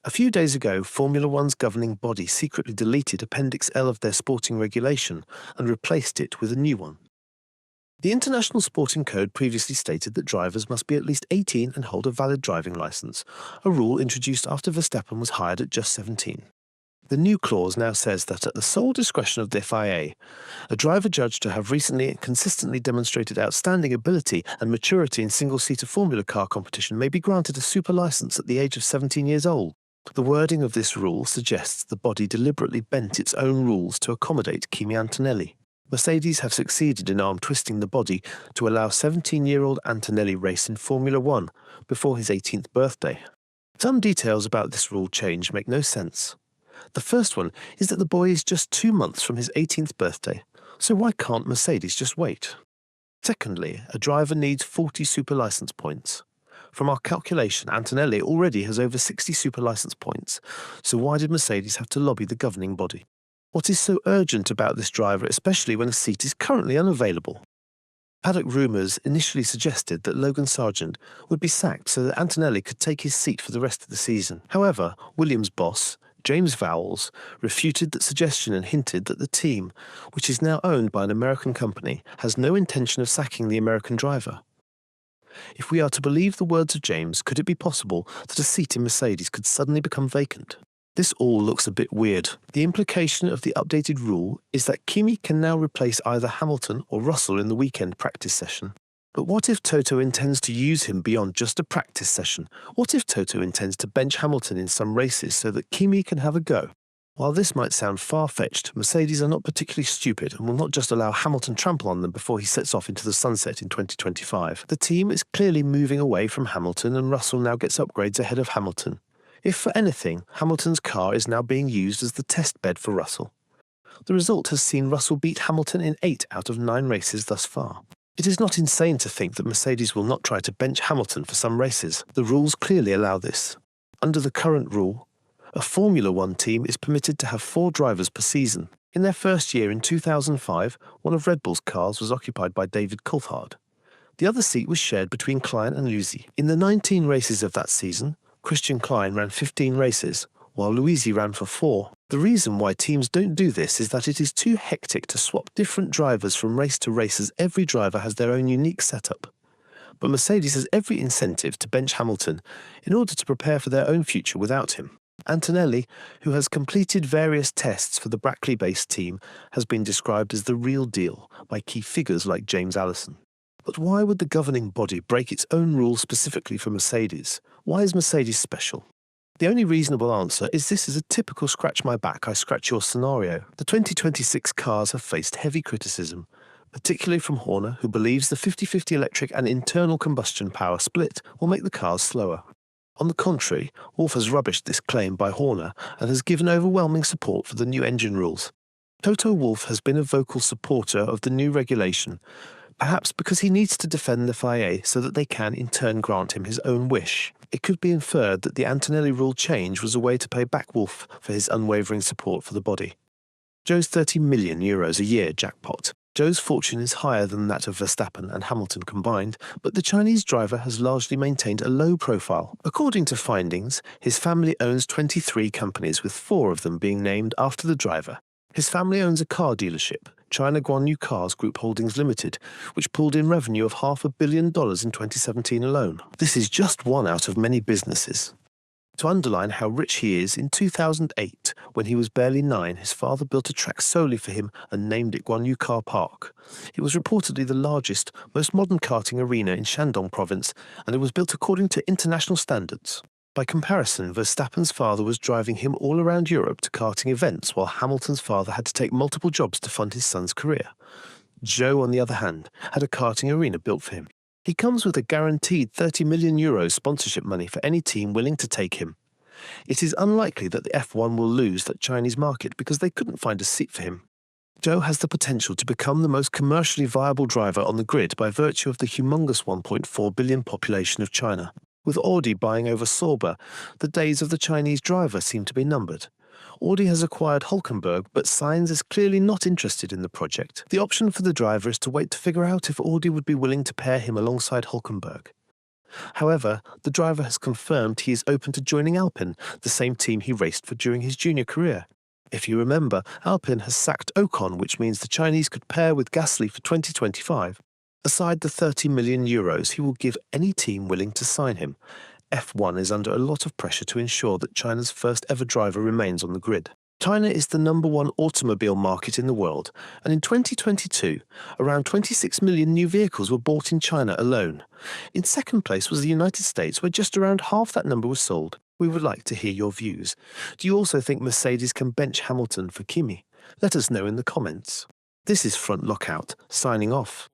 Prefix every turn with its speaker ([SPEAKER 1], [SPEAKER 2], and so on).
[SPEAKER 1] A few days ago, Formula One's governing body secretly deleted Appendix L of their sporting regulation and replaced it with a new one. The International Sporting Code previously stated that drivers must be at least 18 and hold a valid driving licence, a rule introduced after Verstappen was hired at just 17. The new clause now says that at the sole discretion of the FIA, a driver judged to have recently and consistently demonstrated outstanding ability and maturity in single-seater Formula car competition may be granted a super licence at the age of 17 years old. The wording of this rule suggests the body deliberately bent its own rules to accommodate Kimi Antonelli. Mercedes have succeeded in arm-twisting the body to allow 17-year-old Antonelli race in Formula One before his 18th birthday. Some details about this rule change make no sense. The first one is that the boy is just 2 months from his 18th birthday, so why can't Mercedes just wait? Secondly, a driver needs 40 super license points. From our calculation, Antonelli already has over 60 super license points, so why did Mercedes have to lobby the governing body? What is so urgent about this driver, especially when a seat is currently unavailable? Paddock rumours initially suggested that Logan Sargent would be sacked so that Antonelli could take his seat for the rest of the season. However, Williams' boss, James Vowles, refuted that suggestion and hinted that the team, which is now owned by an American company, has no intention of sacking the American driver. If we are to believe the words of James, could it be possible that a seat in Mercedes could suddenly become vacant? This all looks a bit weird. The implication of the updated rule is that Kimi can now replace either Hamilton or Russell in the weekend practice session. But what if Toto intends to use him beyond just a practice session? What if Toto intends to bench Hamilton in some races so that Kimi can have a go? While this might sound far-fetched, Mercedes are not particularly stupid and will not just allow Hamilton trample on them before he sets off into the sunset in 2025. The team is clearly moving away from Hamilton, and Russell now gets upgrades ahead of Hamilton. If for anything, Hamilton's car is now being used as the test bed for Russell. The result has seen Russell beat Hamilton in 8 out of 9 races thus far. It is not insane to think that Mercedes will not try to bench Hamilton for some races. The rules clearly allow this. Under the current rule, a Formula One team is permitted to have 4 drivers per season. In their first year in 2005, one of Red Bull's cars was occupied by David Coulthard. The other seat was shared between Klein and Luisi. In the 19 races of that season, Christian Klein ran 15 races, while Luisi ran for 4. The reason why teams don't do this is that it is too hectic to swap different drivers from race to race, as every driver has their own unique setup. But Mercedes has every incentive to bench Hamilton in order to prepare for their own future without him. Antonelli, who has completed various tests for the Brackley-based team, has been described as the real deal by key figures like James Allison. But why would the governing body break its own rules specifically for Mercedes? Why is Mercedes special? The only reasonable answer is this is a typical scratch my back, I scratch your scenario. The 2026 cars have faced heavy criticism, particularly from Horner, who believes the 50-50 electric and internal combustion power split will make the cars slower. On the contrary, Wolff has rubbished this claim by Horner and has given overwhelming support for the new engine rules. Toto Wolff has been a vocal supporter of the new regulation, perhaps because he needs to defend the FIA so that they can in turn grant him his own wish. It could be inferred that the Antonelli rule change was a way to pay back Wolff for his unwavering support for the body. Zhou's €30 million a year jackpot. Zhou's fortune is higher than that of Verstappen and Hamilton combined, but the Chinese driver has largely maintained a low profile. According to findings, his family owns 23 companies, with 4 of them being named after the driver. His family owns a car dealership, China Guanyu Cars Group Holdings Limited, which pulled in revenue of $500 million in 2017 alone. This is just one out of many businesses. To underline how rich he is, in 2008, when he was barely 9, his father built a track solely for him and named it Guanyu Car Park. It was reportedly the largest, most modern karting arena in Shandong province, and it was built according to international standards. By comparison, Verstappen's father was driving him all around Europe to karting events, while Hamilton's father had to take multiple jobs to fund his son's career. Zhou, on the other hand, had a karting arena built for him. He comes with a guaranteed €30 million sponsorship money for any team willing to take him. It is unlikely that the F1 will lose that Chinese market because they couldn't find a seat for him. Zhou has the potential to become the most commercially viable driver on the grid by virtue of the humongous 1.4 billion population of China. With Audi buying over Sauber, the days of the Chinese driver seem to be numbered. Audi has acquired Hulkenberg, but Sainz is clearly not interested in the project. The option for the driver is to wait to figure out if Audi would be willing to pair him alongside Hulkenberg. However, the driver has confirmed he is open to joining Alpine, the same team he raced for during his junior career. If you remember, Alpine has sacked Ocon, which means the Chinese could pair with Gasly for 2025. Aside the €30 million he will give any team willing to sign him, F1 is under a lot of pressure to ensure that China's first ever driver remains on the grid. China is the #1 automobile market in the world, and in 2022, around 26 million new vehicles were bought in China alone. In second place was the United States, where just around half that number was sold. We would like to hear your views. Do you also think Mercedes can bench Hamilton for Kimi? Let us know in the comments. This is Front Lockout, signing off.